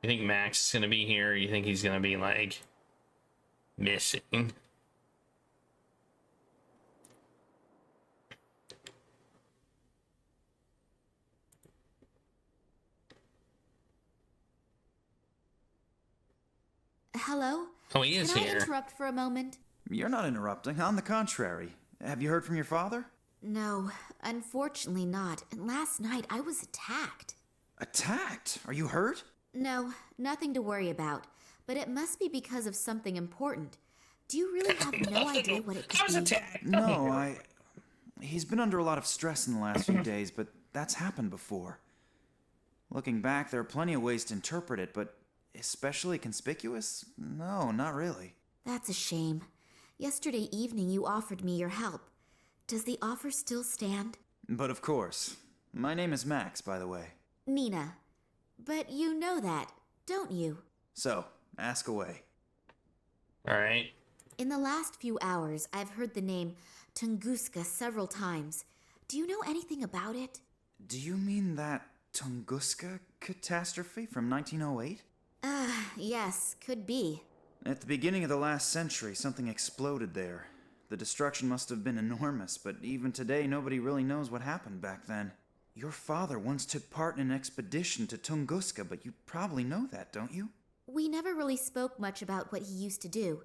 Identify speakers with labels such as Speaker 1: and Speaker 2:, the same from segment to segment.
Speaker 1: You think Max is gonna be here? Or you think he's gonna be like missing?
Speaker 2: Hello?
Speaker 1: Oh, he is
Speaker 2: Can I
Speaker 1: here.
Speaker 2: interrupt for a moment?
Speaker 3: You're not interrupting. On the contrary. Have you heard from your father?
Speaker 2: No, unfortunately not. And last night I was attacked.
Speaker 3: Attacked? Are you hurt?
Speaker 2: No, nothing to worry about. But it must be because of something important. Do you really have no idea what it
Speaker 1: I was
Speaker 2: could be?
Speaker 1: attacked.
Speaker 3: No, He's been under a lot of stress in the last few days, but that's happened before. Looking back, there are plenty of ways to interpret it, but especially conspicuous? No, not really.
Speaker 2: That's a shame. Yesterday evening you offered me your help. Does the offer still stand?
Speaker 3: But of course. My name is Max, by the way.
Speaker 2: Nina. But you know that, don't you?
Speaker 3: So, ask away.
Speaker 1: All right.
Speaker 2: In the last few hours, I've heard the name Tunguska several times. Do you know anything about it?
Speaker 3: Do you mean that Tunguska catastrophe from 1908?
Speaker 2: Yes, could be.
Speaker 3: At the beginning of the last century, something exploded there. The destruction must have been enormous, but even today, nobody really knows what happened back then. Your father once took part in an expedition to Tunguska, but you probably know that, don't you?
Speaker 2: We never really spoke much about what he used to do.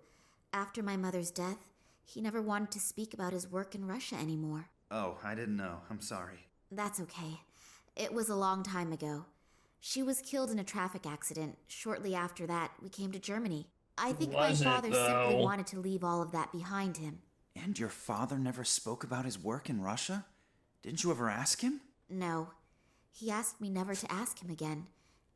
Speaker 2: After my mother's death, he never wanted to speak about his work in Russia anymore.
Speaker 3: Oh, I didn't know. I'm sorry.
Speaker 2: That's okay. It was a long time ago. She was killed in a traffic accident. Shortly after that, we came to Germany. I think my
Speaker 1: Was it,
Speaker 2: father simply
Speaker 1: though?
Speaker 2: wanted to leave all of that behind him.
Speaker 3: And your father never spoke about his work in Russia? Didn't you ever ask him?
Speaker 2: No. He asked me never to ask him again,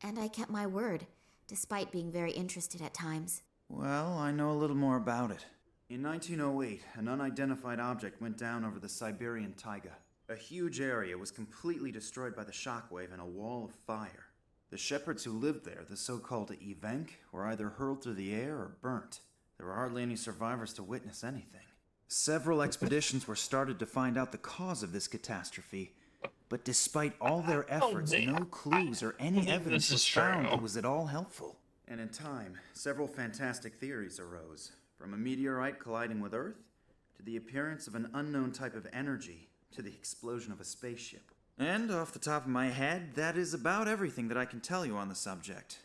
Speaker 2: and I kept my word, despite being very interested at times.
Speaker 3: Well, I know a little more about it. In 1908, an unidentified object went down over the Siberian taiga. A huge area was completely destroyed by the shockwave and a wall of fire. The shepherds who lived there, the so-called Evenk, were either hurled through the air or burnt. There were hardly any survivors to witness anything. Several expeditions were started to find out the cause of this catastrophe, but despite all their efforts,
Speaker 1: damn.
Speaker 3: no clues or any evidence
Speaker 1: this is
Speaker 3: was found
Speaker 1: true.
Speaker 3: that was at all helpful. And in time, several fantastic theories arose, from a meteorite colliding with Earth, to the appearance of an unknown type of energy, to the explosion of a spaceship. And off the top of my head, that is about everything that I can tell you on the subject.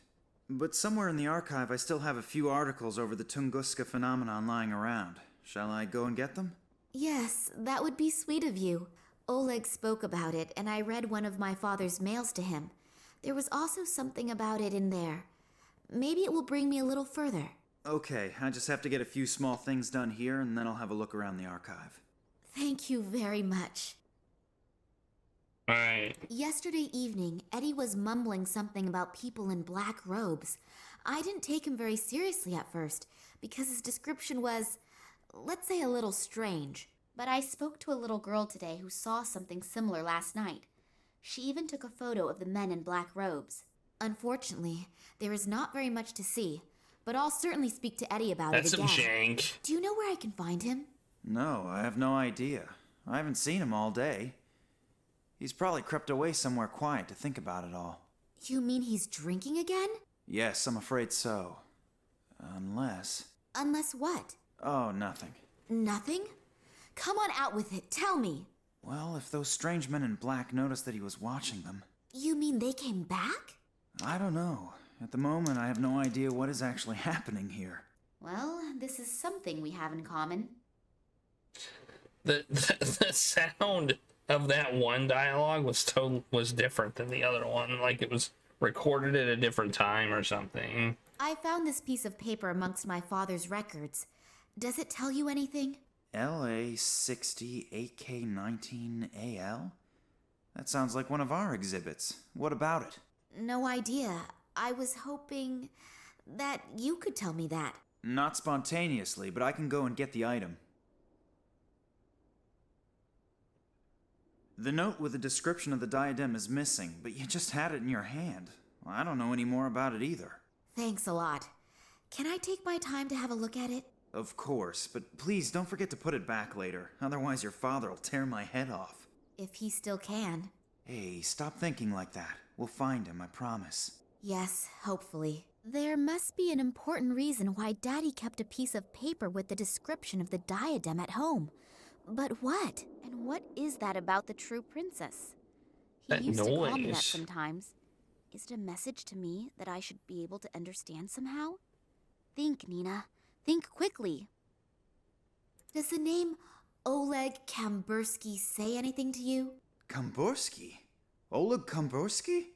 Speaker 3: But somewhere in the archive, I still have a few articles over the Tunguska phenomenon lying around. Shall I go and get them?
Speaker 2: Yes, that would be sweet of you. Oleg spoke about it, and I read one of my father's mails to him. There was also something about it in there. Maybe it will bring me a little further.
Speaker 3: Okay, I just have to get a few small things done here, and then I'll have a look around the archive.
Speaker 2: Thank you very much.
Speaker 1: All right.
Speaker 2: Yesterday evening, Eddie was mumbling something about people in black robes. I didn't take him very seriously at first, because his description was, let's say, a little strange. But I spoke to a little girl today who saw something similar last night. She even took a photo of the men in black robes. Unfortunately, there is not very much to see, but I'll certainly speak to Eddie about
Speaker 1: That's
Speaker 2: it
Speaker 1: some
Speaker 2: again.
Speaker 1: jank.
Speaker 2: Do you know where I can find him?
Speaker 3: No, I have no idea. I haven't seen him all day. He's probably crept away somewhere quiet to think about it all.
Speaker 2: You mean he's drinking again?
Speaker 3: Yes, I'm afraid so. Unless...
Speaker 2: Unless what?
Speaker 3: Oh, nothing.
Speaker 2: Nothing? Come on out with it, tell me.
Speaker 3: Well, if those strange men in black noticed that he was watching them...
Speaker 2: You mean they came back?
Speaker 3: I don't know. At the moment, I have no idea what is actually happening here.
Speaker 2: Well, this is something we have in common.
Speaker 1: The sound of that one dialogue was different than the other one. Like it was recorded at a different time or something.
Speaker 2: I found this piece of paper amongst my father's records. Does it tell you anything?
Speaker 3: LA60 AK19AL? That sounds like one of our exhibits. What about it?
Speaker 2: No idea. I was hoping that you could tell me that.
Speaker 3: Not spontaneously, but I can go and get the item. The note with the description of the diadem is missing, but you just had it in your hand. I don't know any more about it either.
Speaker 2: Thanks a lot. Can I take my time to have a look at it?
Speaker 3: Of course, but please don't forget to put it back later. Otherwise your father will tear my head off.
Speaker 2: If he still can.
Speaker 3: Hey, stop thinking like that. We'll find him, I promise.
Speaker 2: Yes, hopefully. There must be an important reason why Daddy kept a piece of paper with the description of the diadem at home. But what? And what is that about the true princess? He
Speaker 1: That
Speaker 2: used to call me that
Speaker 1: noise.
Speaker 2: sometimes. Is it a message to me that I should be able to understand somehow? Think, Nina. Think quickly. Does the name Oleg Kambursky say anything to you?
Speaker 3: Kambursky? Oleg Kambursky?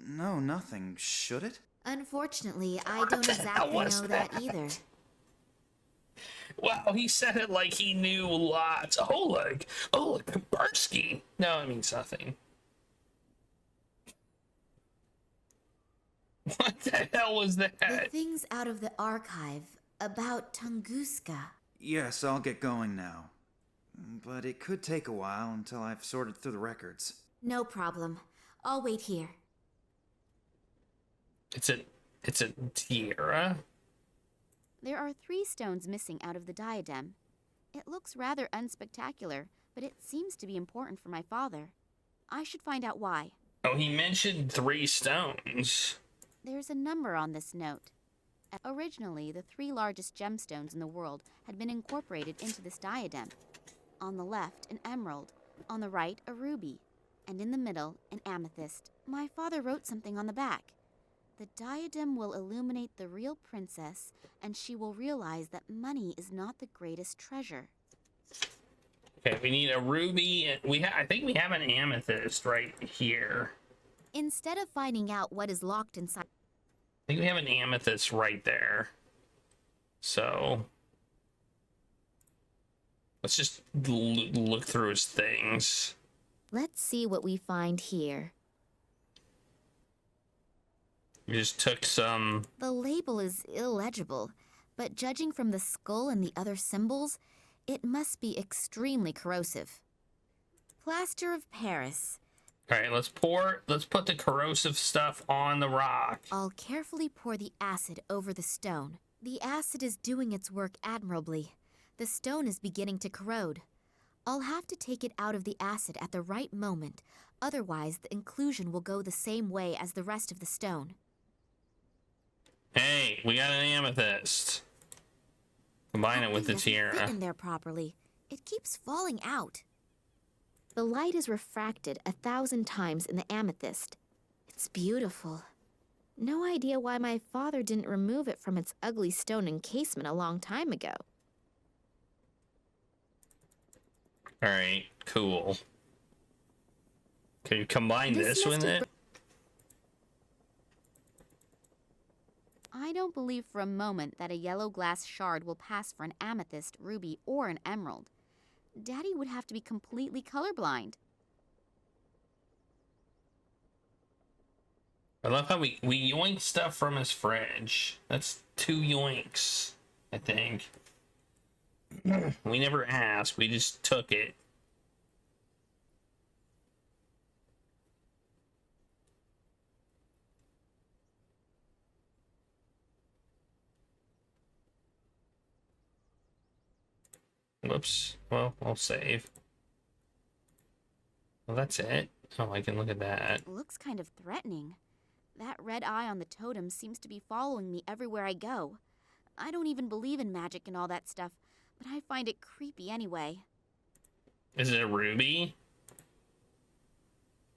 Speaker 3: No, nothing. Should it?
Speaker 2: Unfortunately, I don't
Speaker 1: the hell
Speaker 2: exactly
Speaker 1: was
Speaker 2: know that
Speaker 1: that?
Speaker 2: either.
Speaker 1: Wow, he said it like he knew lots. Oleg Kabarsky. No, it means nothing. What the hell was
Speaker 2: The
Speaker 1: that?
Speaker 2: things out of the archive about Tunguska.
Speaker 3: Yes, I'll get going now. But it could take a while until I've sorted through the records.
Speaker 2: No problem. I'll wait here.
Speaker 1: It's a tiara.
Speaker 2: There are 3 stones missing out of the diadem. It looks rather unspectacular, but it seems to be important for my father. I should find out why.
Speaker 1: Oh, he mentioned 3 stones.
Speaker 2: There's a number on this note. Originally, the 3 largest gemstones in the world had been incorporated into this diadem. On the left, an emerald. On the right, a ruby. And in the middle, an amethyst. My father wrote something on the back. The diadem will illuminate the real princess, and she will realize that money is not the greatest treasure.
Speaker 1: Okay, we need a ruby. And I think we have an amethyst right here.
Speaker 2: Instead of finding out what is locked inside,
Speaker 1: I think we have an amethyst right there. So let's just look through his things.
Speaker 2: let's see what we find here.
Speaker 1: We just took some.
Speaker 2: The label is illegible, but judging from the skull and the other symbols, it must be extremely corrosive. Plaster of Paris.
Speaker 1: All right, let's put the corrosive stuff on the rock.
Speaker 2: I'll carefully pour the acid over the stone. The acid is doing its work admirably. The stone is beginning to corrode. I'll have to take it out of the acid at the right moment, otherwise the inclusion will go the same way as the rest of the stone.
Speaker 1: Hey, we got an amethyst. Combine it with the
Speaker 2: Something doesn't fit
Speaker 1: tiara.
Speaker 2: in there properly. It keeps falling out. The light is refracted 1,000 times in the amethyst. It's beautiful. No idea why my father didn't remove it from its ugly stone encasement a long time ago.
Speaker 1: All right, cool. Can you combine this with it?
Speaker 2: I don't believe for a moment that a yellow glass shard will pass for an amethyst, ruby, or an emerald. Daddy would have to be completely colorblind.
Speaker 1: I love how we yoink stuff from his fridge. That's 2 yoinks, I think. We never asked, we just took it. Whoops. Well, I'll save. Well, that's it. Oh, I can look at that.
Speaker 2: Looks kind of threatening. That red eye on the totem seems to be following me everywhere I go. I don't even believe in magic and all that stuff, but I find it creepy anyway.
Speaker 1: Is it a ruby?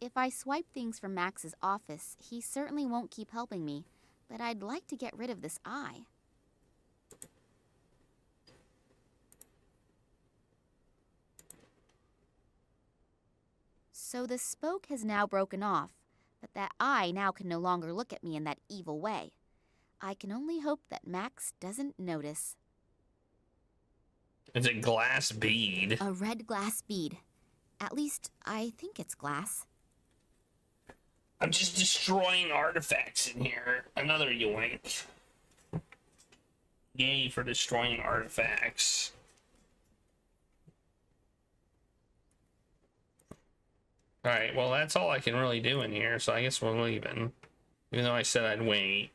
Speaker 2: If I swipe things from Max's office, he certainly won't keep helping me, but I'd like to get rid of this eye. So the spoke has now broken off, but that eye now can no longer look at me in that evil way. I can only hope that Max doesn't notice.
Speaker 1: It's a glass bead.
Speaker 2: A red glass bead. At least, I think it's glass.
Speaker 1: I'm just destroying artifacts in here. Another yoink. Yay for destroying artifacts. Alright, well that's all I can really do in here, so I guess we're leaving. Even though I said I'd wait.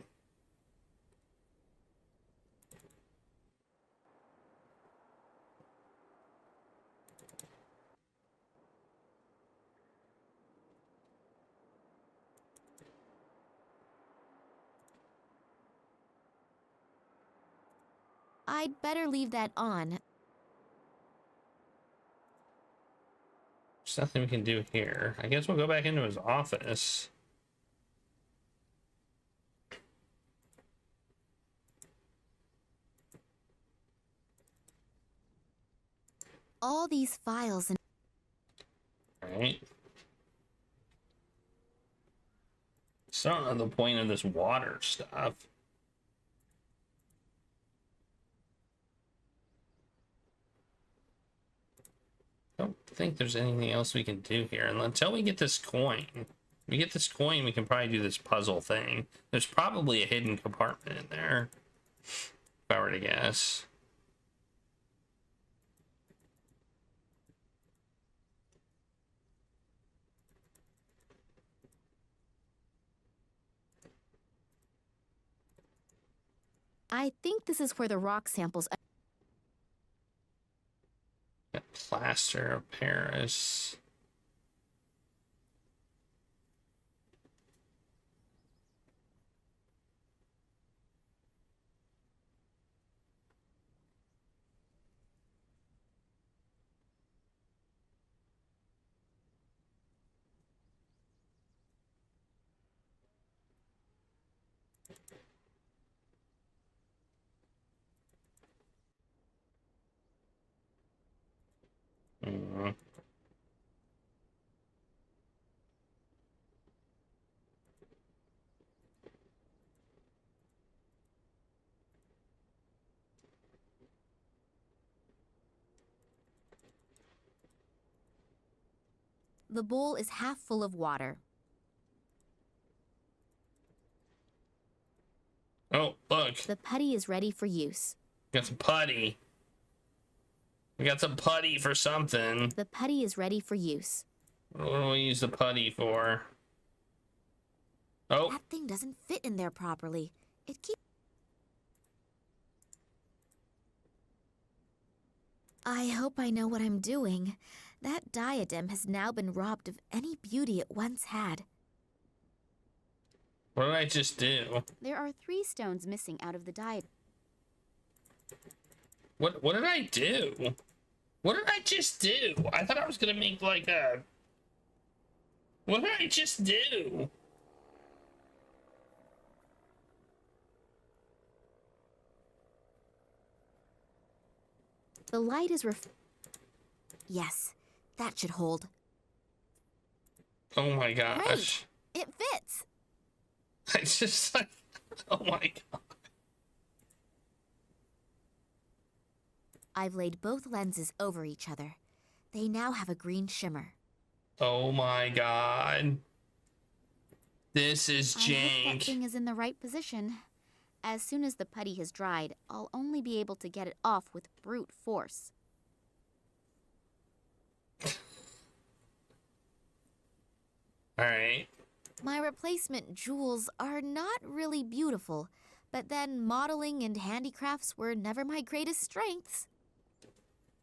Speaker 2: I'd better leave that on.
Speaker 1: There's nothing we can do here. I guess we'll go back into his office.
Speaker 2: All these files and...
Speaker 1: Right. So I don't know the point of this water stuff. I don't think there's anything else we can do here. And until we get this coin. We get this coin, we can probably do this puzzle thing. There's probably a hidden compartment in there. If I were to guess.
Speaker 2: I think this is where the rock samples...
Speaker 1: Plaster of Paris. Mm.
Speaker 2: The bowl is half full of water.
Speaker 1: Oh, look.
Speaker 2: The putty is ready for use.
Speaker 1: Got some putty. We got some putty for something.
Speaker 2: The putty is ready for use.
Speaker 1: What do we use the putty for? Oh.
Speaker 2: That thing doesn't fit in there properly. It keeps... I hope I know what I'm doing. That diadem has now been robbed of any beauty it once had.
Speaker 1: What did I just do?
Speaker 2: There are 3 stones missing out of the diadem.
Speaker 1: What did I do? What did I just do? I thought I was gonna make like a... What did I just do?
Speaker 2: The light is Yes, that should hold.
Speaker 1: Oh my gosh.
Speaker 2: Great! It fits!
Speaker 1: I just like... Oh my god.
Speaker 2: I've laid both lenses over each other. They now have a green shimmer.
Speaker 1: Oh my god. This is
Speaker 2: I hope that
Speaker 1: jank.
Speaker 2: thing is in the right position. As soon as the putty has dried, I'll only be able to get it off with brute force.
Speaker 1: Alright.
Speaker 2: My replacement jewels are not really beautiful, but then modeling and handicrafts were never my greatest strengths.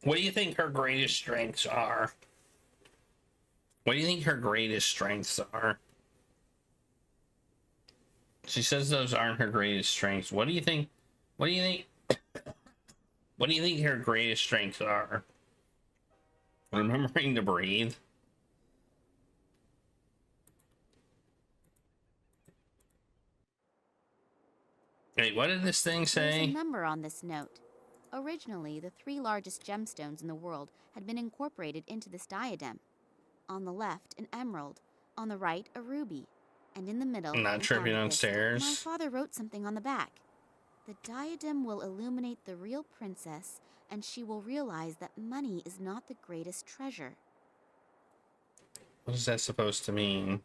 Speaker 1: What do you think her greatest strengths are? What do you think her greatest strengths are? She says those aren't her greatest strengths. What do you think? What do you think? What do you think her greatest strengths are? Remembering to breathe. Wait, what did this thing
Speaker 2: There's
Speaker 1: say?
Speaker 2: a number on this note. Originally, the 3 largest gemstones in the world had been incorporated into this diadem. On the left, an emerald. On the right, a ruby. And in the middle,
Speaker 1: Not
Speaker 2: an
Speaker 1: tripping
Speaker 2: amethyst.
Speaker 1: downstairs.
Speaker 2: My father wrote something on the back. The diadem will illuminate the real princess, and she will realize that money is not the greatest treasure.
Speaker 1: What is that supposed to mean?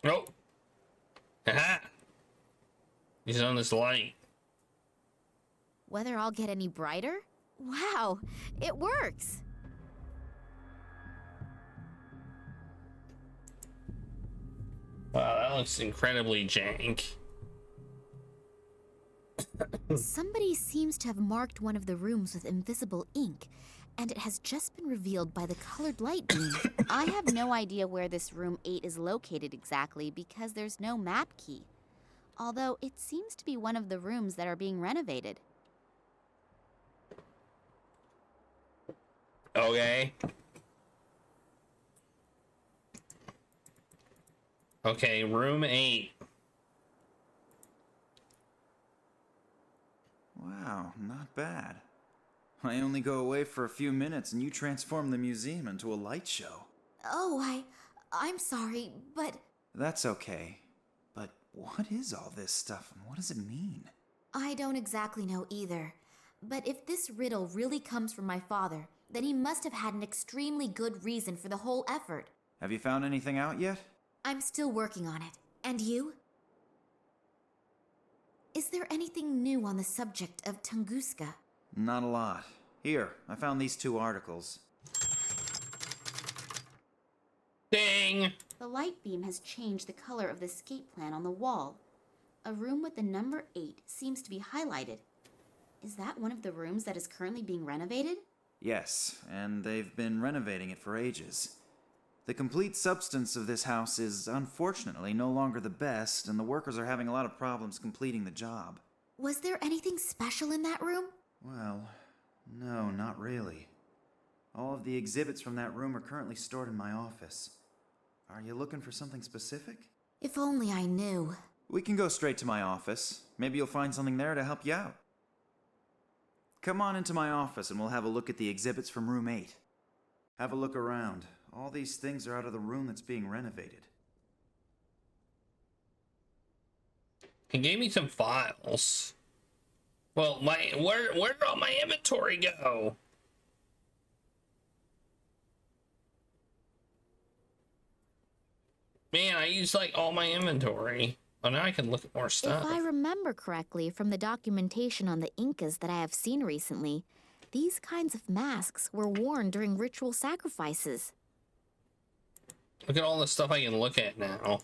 Speaker 1: Oh! Aha! He's on this light.
Speaker 2: Whether I'll get any brighter? Wow, it works!
Speaker 1: Wow, that looks incredibly jank.
Speaker 2: Somebody seems to have marked one of the rooms with invisible ink, and it has just been revealed by the colored light beam.
Speaker 4: I have no idea where this room 8 is located exactly because there's no map key. Although it seems to be one of the rooms that are being renovated.
Speaker 1: Okay. Okay, room 8.
Speaker 3: Wow, not bad. I only go away for a few minutes and you transform the museum into a light show.
Speaker 2: Oh, I'm sorry, but
Speaker 3: That's okay. But what is all this stuff and what does it mean?
Speaker 2: I don't exactly know either. But if this riddle really comes from my father, then he must have had an extremely good reason for the whole effort.
Speaker 3: Have you found anything out yet?
Speaker 2: I'm still working on it. And you? Is there anything new on the subject of Tunguska?
Speaker 3: Not a lot. Here, I found these 2 articles.
Speaker 1: Ding!
Speaker 4: The light beam has changed the color of the escape plan on the wall. A room with the number 8 seems to be highlighted. Is that one of the rooms that is currently being renovated?
Speaker 3: Yes, and they've been renovating it for ages. The complete substance of this house is unfortunately no longer the best, and the workers are having a lot of problems completing the job.
Speaker 2: Was there anything special in that room?
Speaker 3: Well, no, not really. All of the exhibits from that room are currently stored in my office. Are you looking for something specific?
Speaker 2: If only I knew.
Speaker 3: We can go straight to my office. Maybe you'll find something there to help you out. Come on into my office and we'll have a look at the exhibits from room 8. Have a look around. All these things are out of the room that's being renovated.
Speaker 1: He gave me some files. Well, where did all my inventory go? Man, I used like all my inventory. Oh, now I can look at more stuff.
Speaker 4: If I remember correctly from the documentation on the Incas that I have seen recently, these kinds of masks were worn during ritual sacrifices.
Speaker 1: Look at all the stuff I can look at now.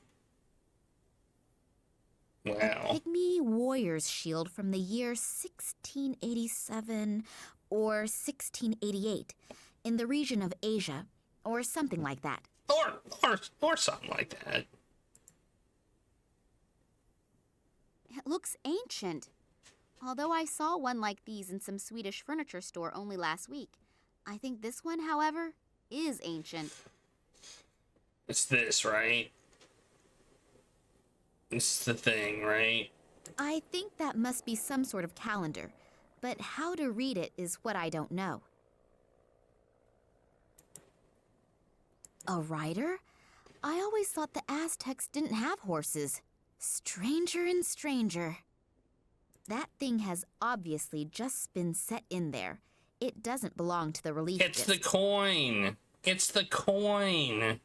Speaker 1: Wow.
Speaker 4: Pygmy warrior's shield from the year 1687 or 1688 in the region of Asia, or something like that.
Speaker 1: Or something like that.
Speaker 4: It looks ancient. Although I saw one like these in some Swedish furniture store only last week. I think this one, however, is ancient.
Speaker 1: It's this, right? This is the thing, right?
Speaker 2: I think that must be some sort of calendar, but how to read it is what I don't know. A rider? I always thought the Aztecs didn't have horses. Stranger and stranger. That thing has obviously just been set in there. It doesn't belong to the relief
Speaker 1: It's
Speaker 2: disc.
Speaker 1: the coin. It's the coin.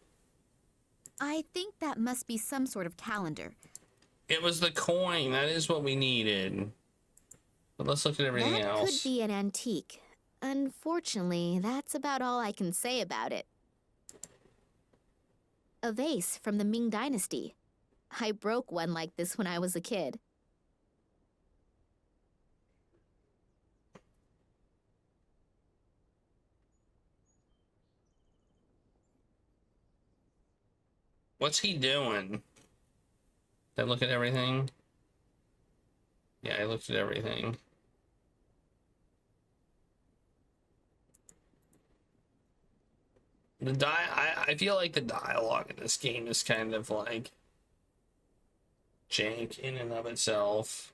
Speaker 2: I think that must be some sort of calendar.
Speaker 1: It was the coin. That is what we needed. But let's look at everything
Speaker 2: That
Speaker 1: else.
Speaker 2: could be an antique. Unfortunately, that's about all I can say about it. A vase from the Ming Dynasty. I broke one like this when I was a kid.
Speaker 1: What's he doing? Did I look at everything? Yeah, I looked at everything. I feel like the dialogue in this game is kind of like jank in and of itself.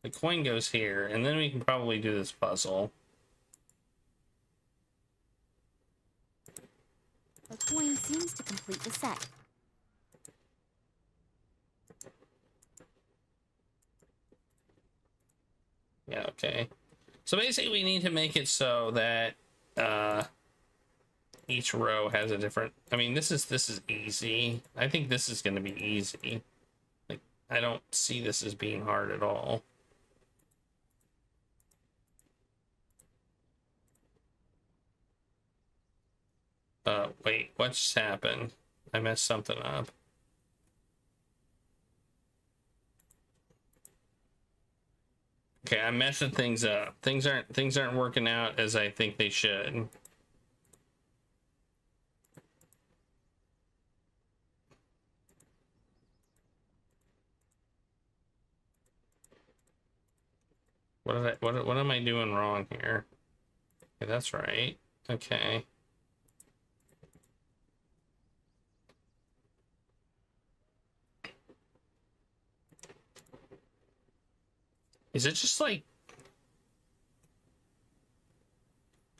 Speaker 1: The coin goes here, and then we can probably do this puzzle.
Speaker 4: The coin seems to complete the set.
Speaker 1: Yeah, okay. So basically we need to make it so that each row has a different, I mean, this is easy. I think this is going to be easy. Like, I don't see this as being hard at all. Wait, what just happened? I messed something up. Okay, I'm messing things up. Things aren't working out as I think they should. What am I doing wrong here? Okay, that's right. Okay. Is it just like...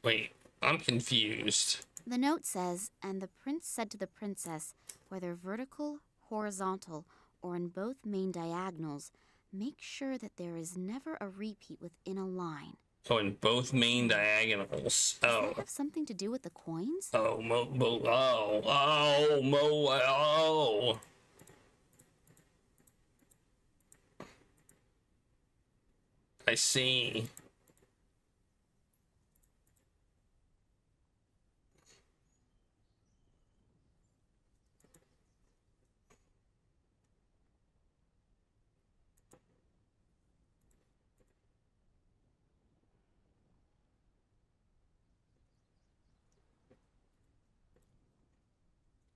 Speaker 1: Wait, I'm confused.
Speaker 4: The note says, and the prince said to the princess, whether vertical, horizontal, or in both main diagonals, make sure that there is never a repeat within a line.
Speaker 1: Oh, in both main diagonals.
Speaker 4: Does that
Speaker 1: Oh.
Speaker 4: have something to do with the coins?
Speaker 1: Oh, I see.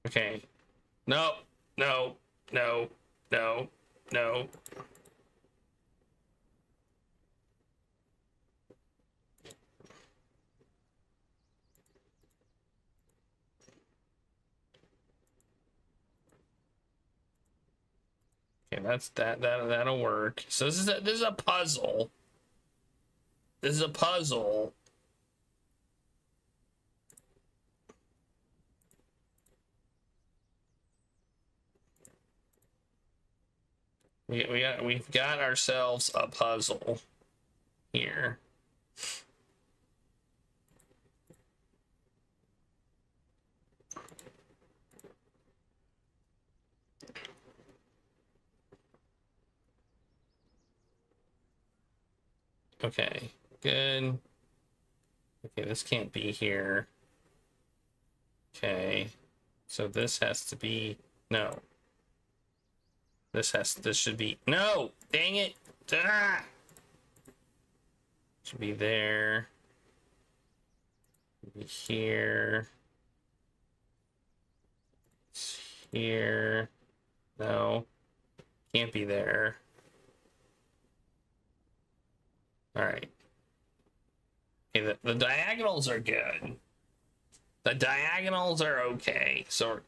Speaker 1: Okay. No, no, no, no, no. Okay, that'll work. So this is a puzzle. This is a puzzle. We've got ourselves a puzzle here. Okay, good. Okay, this can't be here. Okay, so this has to be, no. This should be, no, dang it. Ah! Should be there. Should be here. It's here. No, can't be there. All right. Okay, the diagonals are good. The diagonals are okay. So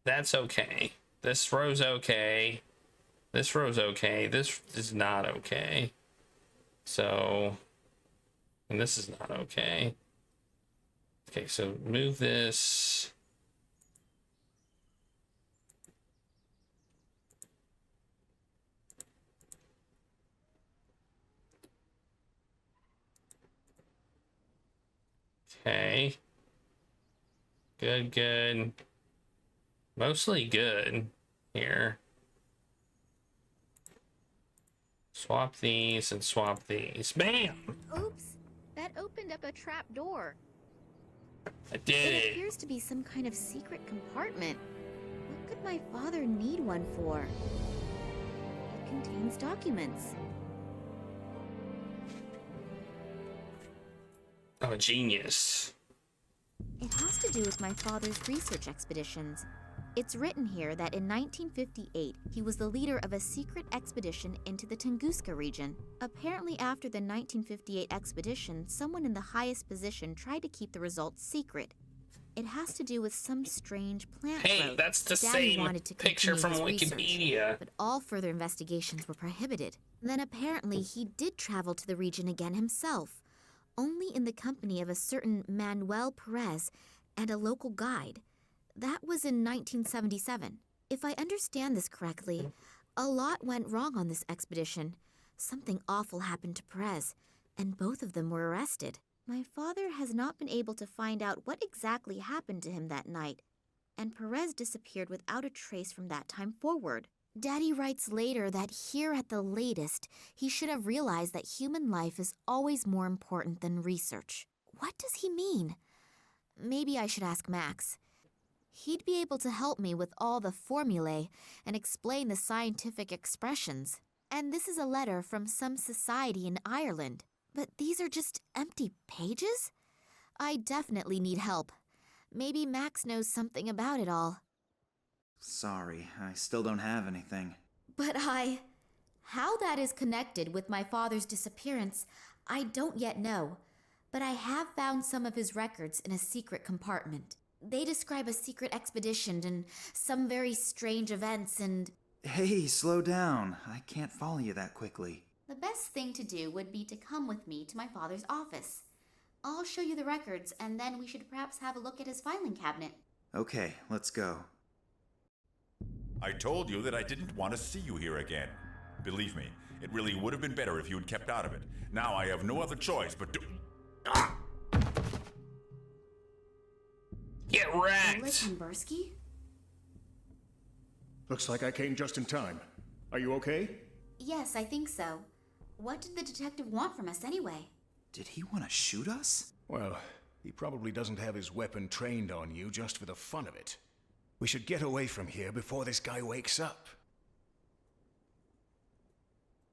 Speaker 1: that's okay. This row's okay. This row's okay. This is not okay. So, and this is not okay. Okay, so move this. Okay. Good, good. Mostly good here. Swap these and swap these. Bam!
Speaker 4: Oops, that opened up a trap door.
Speaker 1: I did
Speaker 4: It
Speaker 1: it.
Speaker 4: appears to be some kind of secret compartment. What could my father need one for? It contains documents.
Speaker 1: I'm a genius.
Speaker 4: It has to do with my father's research expeditions. It's written here that in 1958, he was the leader of a secret expedition into the Tunguska region. Apparently, after the 1958 expedition, someone in the highest position tried to keep the results secret. It has to do with some strange plant
Speaker 1: Hey,
Speaker 4: growth.
Speaker 1: that's the
Speaker 4: Daddy
Speaker 1: same
Speaker 4: wanted to
Speaker 1: picture from
Speaker 4: continue his
Speaker 1: Wikipedia.
Speaker 4: research, but all further investigations were prohibited. Then apparently he did travel to the region again himself, only in the company of a certain Manuel Perez and a local guide. That was in 1977. If I understand this correctly, a lot went wrong on this expedition. Something awful happened to Perez, and both of them were arrested. My father has not been able to find out what exactly happened to him that night, and Perez disappeared without a trace from that time forward. Daddy writes later that here at the latest, he should have realized that human life is always more important than research. What does he mean? Maybe I should ask Max. He'd be able to help me with all the formulae and explain the scientific expressions. And this is a letter from some society in Ireland. But these are just empty pages? I definitely need help. Maybe Max knows something about it all.
Speaker 3: Sorry, I still don't have anything.
Speaker 2: But how that is connected with my father's disappearance, I don't yet know. But I have found some of his records in a secret compartment. They describe a secret expedition and some very strange events and...
Speaker 3: Hey, slow down. I can't follow you that quickly.
Speaker 2: The best thing to do would be to come with me to my father's office. I'll show you the records, and then we should perhaps have a look at his filing cabinet.
Speaker 3: Okay, let's go.
Speaker 5: I told you that I didn't want to see you here again. Believe me, it really would have been better if you had kept out of it. Now I have no other choice but to... Ah!
Speaker 1: Get wrecked!
Speaker 2: Listen, Bursky?
Speaker 6: Looks like I came just in time. Are you okay?
Speaker 2: Yes, I think so. What did the detective want from us anyway?
Speaker 3: Did he want to shoot us?
Speaker 6: Well, he probably doesn't have his weapon trained on you just for the fun of it. We should get away from here before this guy wakes up.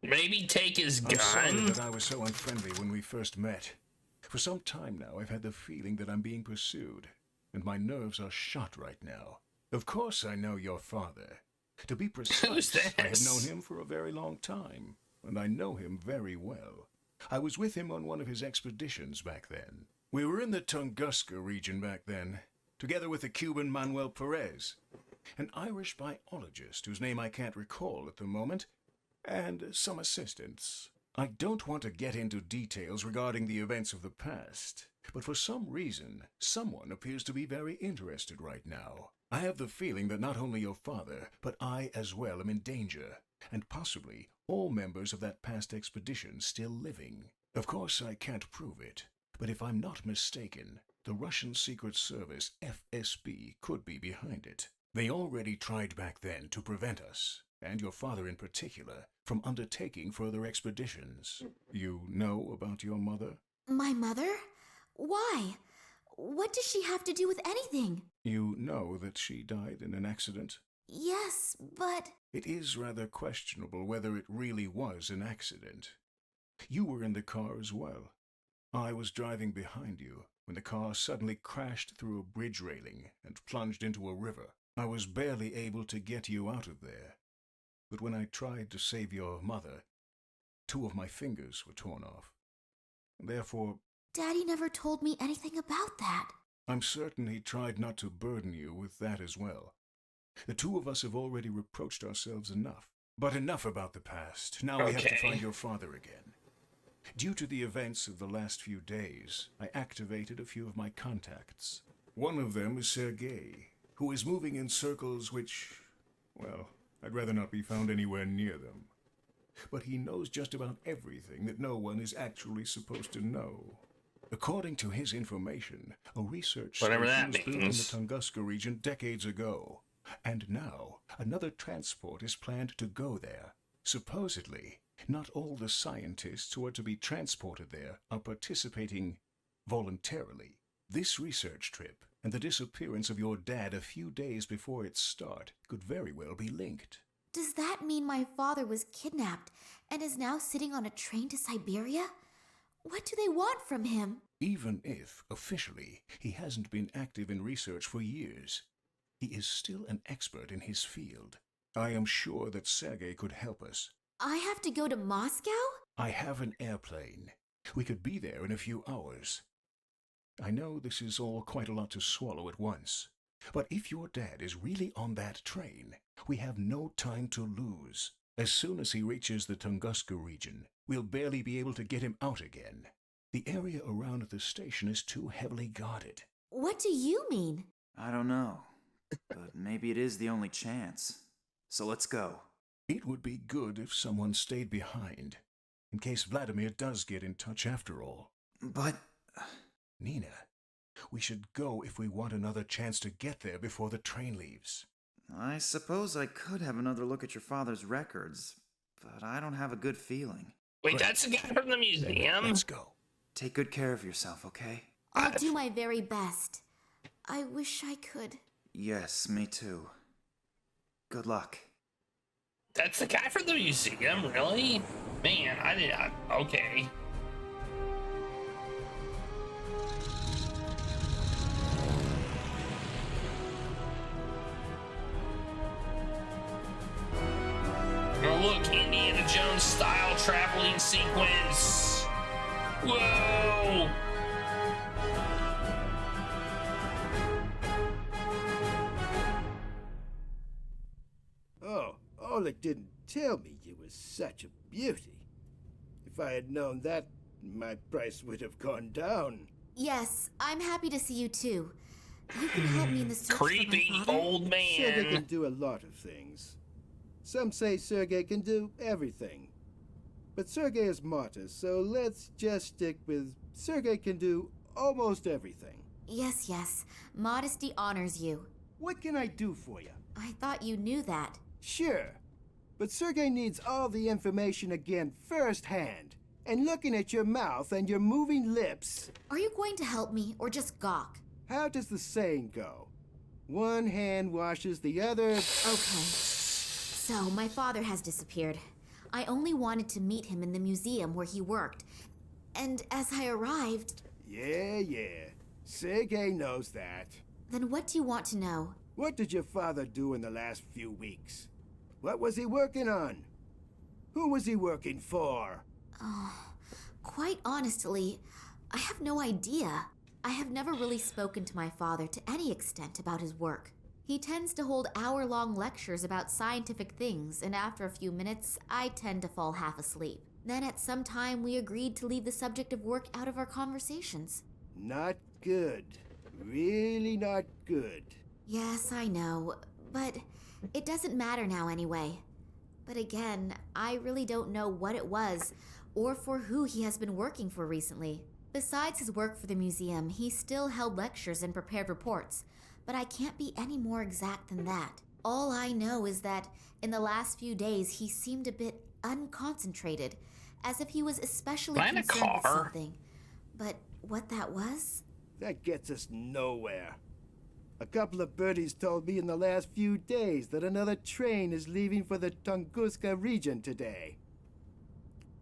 Speaker 1: Maybe take his
Speaker 6: I'm sorry
Speaker 1: gun?
Speaker 6: that I was so unfriendly when we first met. For some time now, I've had the feeling that I'm being pursued, and my nerves are shot right now. Of course I know your father. To be
Speaker 1: Who's
Speaker 6: precise, I have
Speaker 1: this?
Speaker 6: known him for a very long time, and I know him very well. I was with him on one of his expeditions back then. We were in the Tunguska region back then, together with the Cuban Manuel Perez, an Irish biologist whose name I can't recall at the moment, and some assistants. I don't want to get into details regarding the events of the past, but for some reason, someone appears to be very interested right now. I have the feeling that not only your father, but I as well am in danger, and possibly all members of that past expedition still living. Of course, I can't prove it, but if I'm not mistaken, the Russian Secret Service, FSB, could be behind it. They already tried back then to prevent us, and your father in particular, from undertaking further expeditions. You know about your mother?
Speaker 2: My mother? Why? What does she have to do with anything?
Speaker 6: You know that she died in an accident?
Speaker 2: Yes, but...
Speaker 6: It is rather questionable whether it really was an accident. You were in the car as well. I was driving behind you when the car suddenly crashed through a bridge railing and plunged into a river. I was barely able to get you out of there. But when I tried to save your mother, 2 of my fingers were torn off. Therefore,
Speaker 2: Daddy never told me anything about that.
Speaker 6: I'm certain he tried not to burden you with that as well. The 2 of us have already reproached ourselves enough. But enough about the past. Now we have to find your father again. Due to the events of the last few days, I activated a few of my contacts. One of them is Sergei, who is moving in circles which, well, I'd rather not be found anywhere near them. But he knows just about everything that no one is actually supposed to know. According to his information, a research
Speaker 1: Whatever
Speaker 6: station
Speaker 1: that
Speaker 6: was built in the
Speaker 1: means.
Speaker 6: Tunguska region decades ago, and now another transport is planned to go there. Supposedly, not all the scientists who are to be transported there are participating voluntarily. This research trip and the disappearance of your dad a few days before its start could very well be linked.
Speaker 2: Does that mean my father was kidnapped and is now sitting on a train to Siberia? What do they want from him?
Speaker 6: Even if, officially, he hasn't been active in research for years, he is still an expert in his field. I am sure that Sergei could help us.
Speaker 2: I have to go to Moscow?
Speaker 6: I have an airplane. We could be there in a few hours. I know this is all quite a lot to swallow at once, but if your dad is really on that train, we have no time to lose. As soon as he reaches the Tunguska region, we'll barely be able to get him out again. The area around the station is too heavily guarded.
Speaker 2: What do you mean?
Speaker 3: I don't know, but maybe it is the only chance. So let's go.
Speaker 6: It would be good if someone stayed behind, in case Vladimir does get in touch after all.
Speaker 3: But...
Speaker 6: Nina, we should go if we want another chance to get there before the train leaves.
Speaker 3: I suppose I could have another look at your father's records, but I don't have a good feeling.
Speaker 1: Wait, that's the guy from the museum?
Speaker 6: Let's go.
Speaker 3: Take good care of yourself, okay?
Speaker 2: I'll do my very best. I wish I could.
Speaker 3: Yes, me too. Good luck.
Speaker 1: That's the guy from the museum, really? Man, I did not. Okay. Oh, look, Indiana Jones style traveling sequence. Whoa!
Speaker 7: Oh, Oleg didn't tell me you were such a beauty. If I had known that, my price would have gone down.
Speaker 2: Yes, I'm happy to see you too. You can help me in the search
Speaker 1: Creepy
Speaker 2: for my father.
Speaker 1: old
Speaker 7: Sergei can
Speaker 1: man.
Speaker 7: do a lot of things. Some say Sergei can do everything. But Sergei is martyr, so let's just stick with Sergei can do almost everything.
Speaker 2: Yes, yes. Modesty honors you.
Speaker 7: What can I do for you?
Speaker 2: I thought you knew that.
Speaker 7: Sure. But Sergei needs all the information again firsthand. And looking at your mouth and your moving lips,
Speaker 2: Are you going to help me or just gawk?
Speaker 7: how does the saying go? One hand washes the other.
Speaker 2: Okay. So, my father has disappeared. I only wanted to meet him in the museum where he worked. And as I arrived,
Speaker 7: Yeah. Sergei knows that.
Speaker 2: then what do you want to know?
Speaker 7: What did your father do in the last few weeks? What was he working on? Who was he working for?
Speaker 2: Quite honestly, I have no idea. I have never really spoken to my father to any extent about his work. He tends to hold hour-long lectures about scientific things, and after a few minutes, I tend to fall half asleep. Then at some time, we agreed to leave the subject of work out of our conversations.
Speaker 7: Not good. Really not good.
Speaker 2: Yes, I know, but it doesn't matter now anyway. But again, I really don't know what it was, or for who he has been working for recently. Besides his work for the museum, he still held lectures and prepared reports, but I can't be any more exact than that. All I know is that in the last few days, he seemed a bit unconcentrated, as if he was especially
Speaker 1: Find a
Speaker 2: concerned with
Speaker 1: car.
Speaker 2: something. But what that was?
Speaker 7: That gets us nowhere. A couple of birdies told me in the last few days that another train is leaving for the Tunguska region today.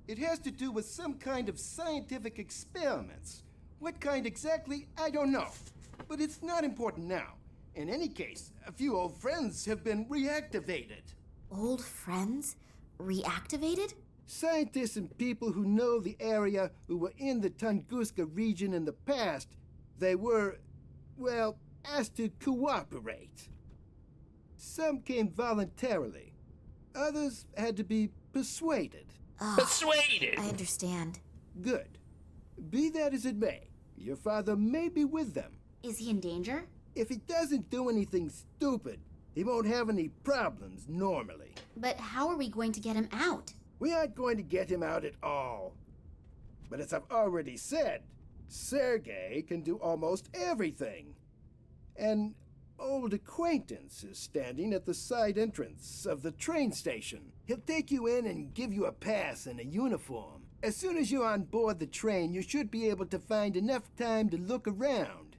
Speaker 7: It has to do with some kind of scientific experiments. What kind exactly, I don't know. But it's not important now. In any case, a few old friends have been reactivated.
Speaker 2: Old friends? Reactivated?
Speaker 7: Scientists and people who know the area who were in the Tunguska region in the past, they were, well, asked to cooperate. Some came voluntarily. Others had to be persuaded.
Speaker 1: Persuaded.
Speaker 2: I understand.
Speaker 7: Good. Be that as it may, your father may be with them.
Speaker 2: Is he in danger?
Speaker 7: If he doesn't do anything stupid, he won't have any problems normally.
Speaker 2: But how are we going to get him out?
Speaker 7: We aren't going to get him out at all. But as I've already said, Sergei can do almost everything. An old acquaintance is standing at the side entrance of the train station. He'll take you in and give you a pass and a uniform. As soon as you're on board the train, you should be able to find enough time to look around.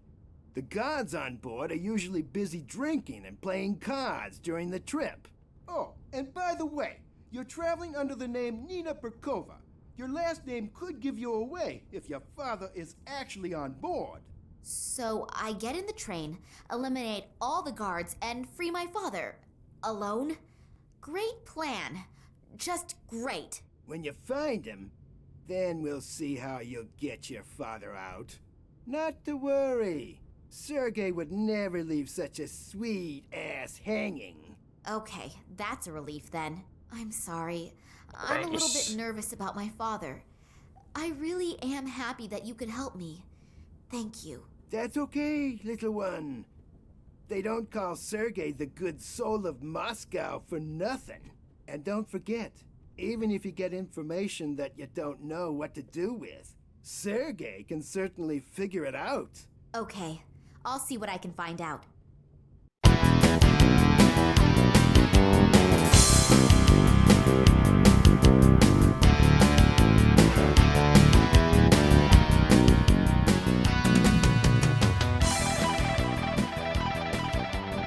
Speaker 7: The guards on board are usually busy drinking and playing cards during the trip. Oh, and by the way, you're traveling under the name Nina Perkova. Your last name could give you away if your father is actually on board.
Speaker 2: So I get in the train, eliminate all the guards, and free my father. Alone? Great plan. Just great.
Speaker 7: When you find him, then we'll see how you'll get your father out. Not to worry. Sergei would never leave such a sweet ass hanging.
Speaker 2: Okay, that's a relief then. I'm sorry. I'm a little
Speaker 1: Gross.
Speaker 2: bit nervous about my father. I really am happy that you could help me. Thank you.
Speaker 7: That's okay, little one. They don't call Sergei the good soul of Moscow for nothing. And don't forget, even if you get information that you don't know what to do with, Sergei can certainly figure it out.
Speaker 2: Okay, I'll see what I can find out.